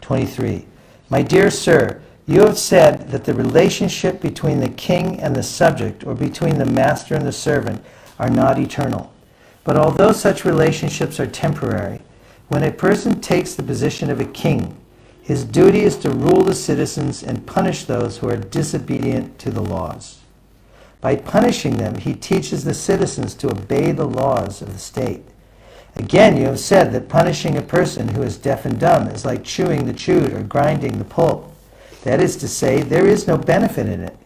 23. My dear sir, you have said that the relationship between the king and the subject, or between the master and the servant, are not eternal. But although such relationships are temporary, when a person takes the position of a king, his duty is to rule the citizens and punish those who are disobedient to the laws. By punishing them, he teaches the citizens to obey the laws of the state. Again, you have said that punishing a person who is deaf and dumb is like chewing the chewed or grinding the pulp. That is to say, there is no benefit in it.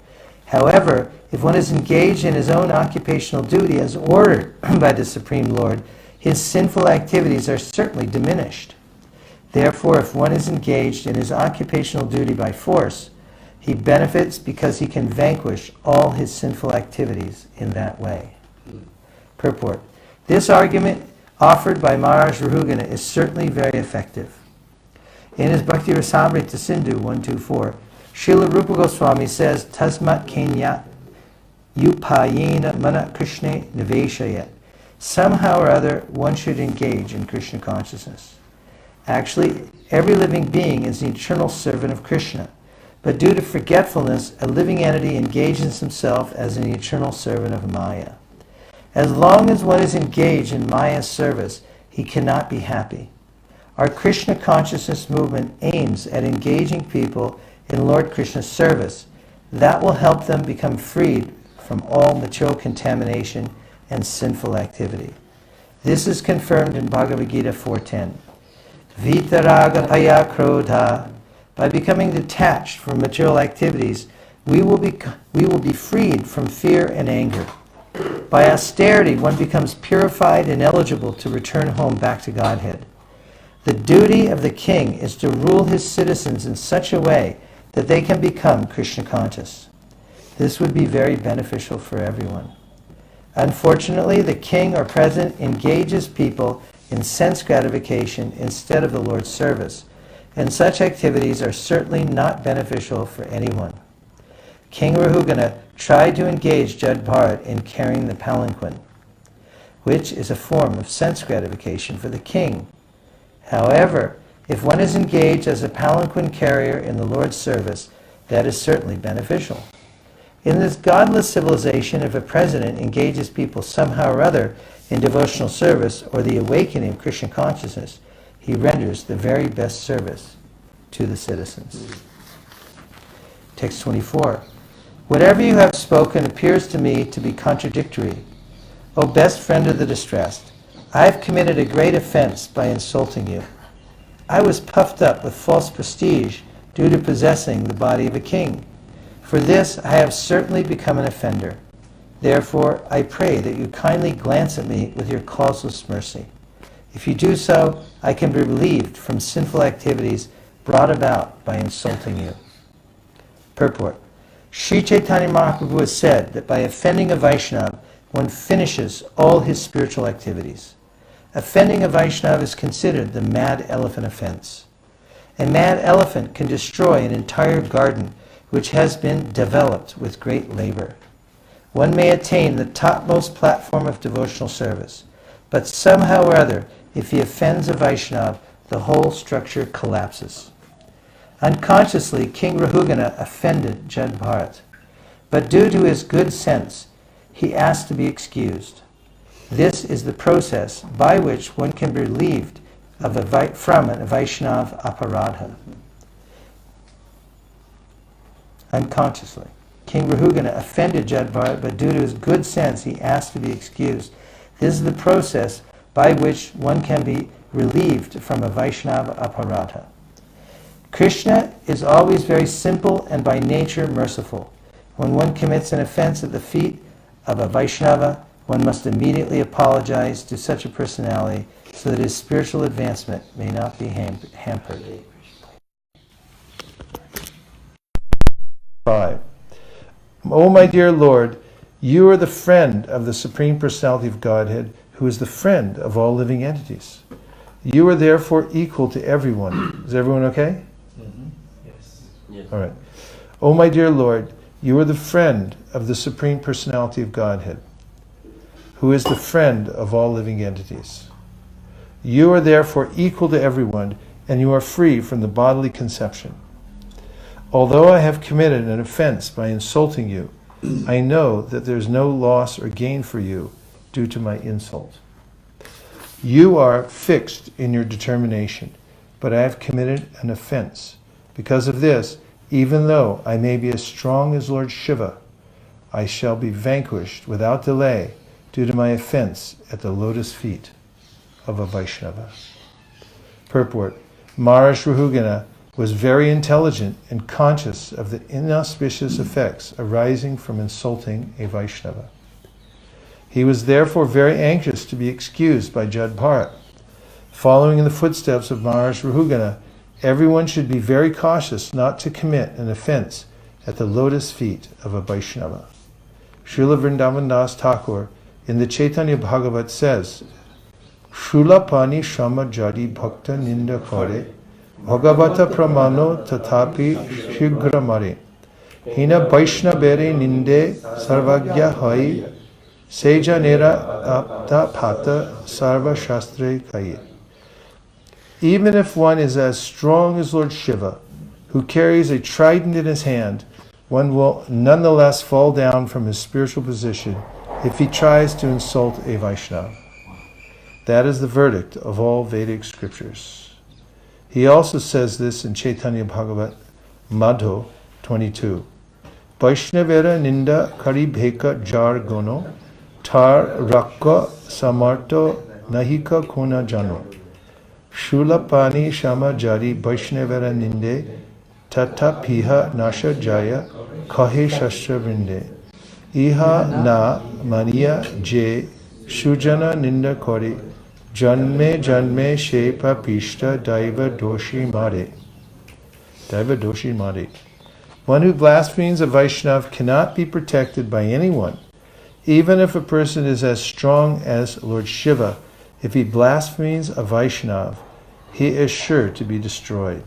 However, if one is engaged in his own occupational duty as ordered by the Supreme Lord, his sinful activities are certainly diminished. Therefore, if one is engaged in his occupational duty by force, he benefits because he can vanquish all his sinful activities in that way. Purport. This argument offered by Maharaja Rahugana is certainly very effective. In his Bhakti Rasamrita Sindhu 124, Srila Rupa Goswami says, Tasmat Kenya Upayena Mana Krishna Niveshayat. Somehow or other, one should engage in Krishna consciousness. Actually, every living being is an eternal servant of Krishna, but due to forgetfulness, a living entity engages himself as an eternal servant of Maya. As long as one is engaged in Maya's service, he cannot be happy. Our Krishna consciousness movement aims at engaging people in Lord Krishna's service. That will help them become freed from all material contamination and sinful activity. This is confirmed in Bhagavad Gita 4.10. Vitaraga paya krodha. By becoming detached from material activities, we will be freed from fear and anger. By austerity, one becomes purified and eligible to return home back to Godhead. The duty of the king is to rule his citizens in such a way that they can become Krishna conscious. This would be very beneficial for everyone. Unfortunately, the king or president engages people in sense gratification instead of the Lord's service, and such activities are certainly not beneficial for anyone. King Rahugana tried to engage Jad Bharat in carrying the palanquin, which is a form of sense gratification for the king. However, if one is engaged as a palanquin carrier in the Lord's service, that is certainly beneficial. In this godless civilization, if a president engages people somehow or other in devotional service or the awakening of Krishna consciousness, he renders the very best service to the citizens. Text 24. Whatever you have spoken appears to me to be contradictory. O best friend of the distressed, I have committed a great offense by insulting you. I was puffed up with false prestige due to possessing the body of a king. For this I have certainly become an offender. Therefore, I pray that you kindly glance at me with your causeless mercy. If you do so, I can be relieved from sinful activities brought about by insulting you. Purport. Sri Chaitanya Mahaprabhu has said that by offending a Vaishnava, one finishes all his spiritual activities. Offending a Vaishnava is considered the mad elephant offense. A mad elephant can destroy an entire garden which has been developed with great labor. One may attain the topmost platform of devotional service, but somehow or other, if he offends a Vaishnava, the whole structure collapses. Unconsciously, King Rahugana offended Jad Bharat, but due to his good sense, he asked to be excused. This is the process by which one can be relieved from a Vaishnava aparadha. Unconsciously, King Rahugana offended Jad Bharat, but due to his good sense, he asked to be excused. This is the process by which one can be relieved from a Vaishnava aparadha. Krishna is always very simple and by nature merciful. When one commits an offense at the feet of a Vaishnava, one must immediately apologize to such a personality so that his spiritual advancement may not be hampered. 5. O my dear Lord, you are the friend of the Supreme Personality of Godhead, who is the friend of all living entities. You are therefore equal to everyone. Is everyone okay? Yes. All right. O my dear Lord, you are the friend of the Supreme Personality of Godhead, who is the friend of all living entities. You are therefore equal to everyone, and you are free from the bodily conception. Although I have committed an offense by insulting you, I know that there is no loss or gain for you due to my insult. You are fixed in your determination, but I have committed an offense. Because of this, even though I may be as strong as Lord Shiva, I shall be vanquished without delay due to my offense at the lotus feet of a Vaishnava. Purport. Maharaja Rahugana was very intelligent and conscious of the inauspicious effects arising from insulting a Vaishnava. He was therefore very anxious to be excused by Jad Bharat. Following in the footsteps of Maharaja Rahugana, everyone should be very cautious not to commit an offense at the lotus feet of a Vaishnava. Srila Vrindavan Das Thakur in the Chaitanya Bhagavat says, Shrula pani shama jadi bhakta ninda kare, Bhagavata pramano tathapi shigra mare, Hina Vaishnavere ninde sarvagya hai, Seja nera apta pata sarva shastre kai. Even if one is as strong as Lord Shiva, who carries a trident in his hand, one will nonetheless fall down from his spiritual position if he tries to insult a Vaishnava. That is the verdict of all Vedic scriptures. He also says this in Chaitanya Bhagavat, Madho 22. Vaishnavera ninda kari bheka jar gono, tar rakka samarto nahika kona jano. Shula pani shama jari Vaishnavera ninde tata piha nasha jaya kahe shastra vrinde. Iha na maniya je sujana ninda kore. Janme janme she papishta daiva doshi mare. Daiva doshi mare. One who blasphemes a Vaishnav cannot be protected by anyone. Even if a person is as strong as Lord Shiva, if he blasphemes a Vaishnav, he is sure to be destroyed.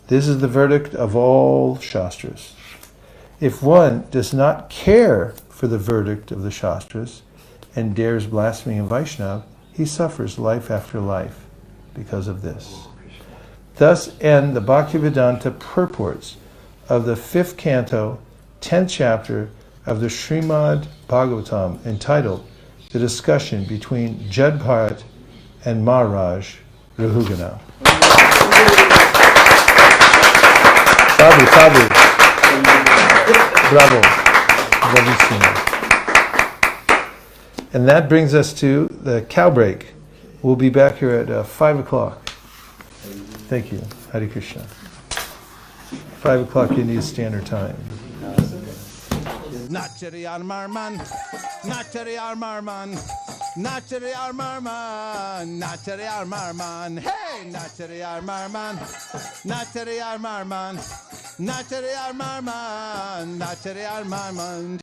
This is the verdict of all Shastras. If one does not care for the verdict of the Shastras and dares blaspheme a Vaishnav, he suffers life after life because of this. Thus end the Bhaktivedanta purports of the 5th canto, 10th chapter of the Srimad Bhagavatam, entitled The Discussion Between Jad Bharat and Maharaj Rahugana. Sadhu, sadhu. Bravo. Bravissimo. And that brings us to the cow break. We'll be back here at 5 o'clock. Thank you. Hare Krishna. 5 o'clock Indian Standard Time. Nachari Armarman, Nachari Armarman, Nachari Armarman, Nachari Armarman, hey, Nachari Armarman, Nachari Armarman, Nachari Armarman, Nachari Armarman.